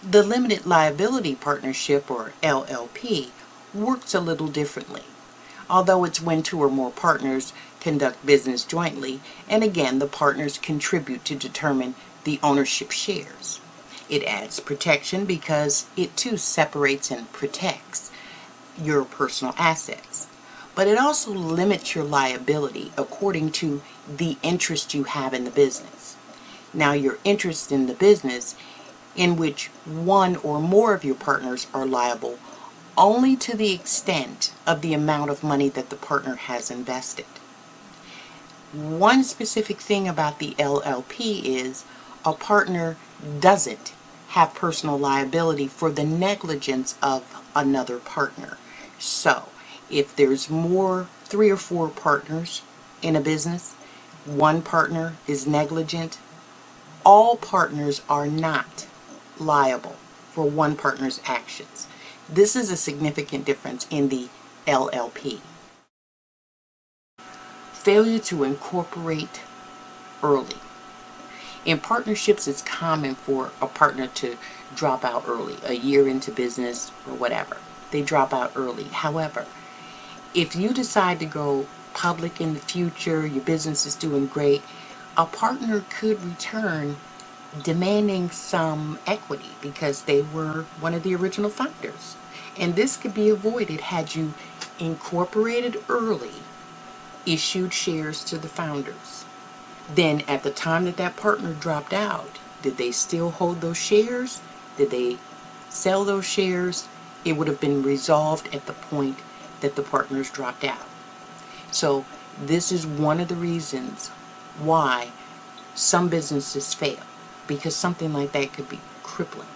The Limited Liability Partnership, or LLP, works a little differently, although it's when two or more partners conduct business jointly, and again, the partners contribute to determine the ownership shares. It adds protection because it too separates and protects your personal assets. But it also limits your liability according to the interest you have in the business. Now, your interest in the business, in which one or more of your partners are liable only to the extent of the amount of money that the partner has invested. One specific thing about the LLP is a partner doesn't have personal liability for the negligence of another partner. So, if there's three or four partners in a business, one partner is negligent, all partners are not liable for one partner's actions. This is a significant difference in the LLP. Failure to incorporate early. In partnerships, it's common for a partner to drop out early, a year into business or whatever. They drop out early. However, if you decide to go public in the future, your business is doing great, a partner could return demanding some equity because they were one of the original founders. And this could be avoided had you incorporated early, issued shares to the founders. Then at the time that that partner dropped out, did they still hold those shares? Did they sell those shares? It would have been resolved at the point that the partners dropped out. So this is one of the reasons why some businesses fail, because something like that could be crippling.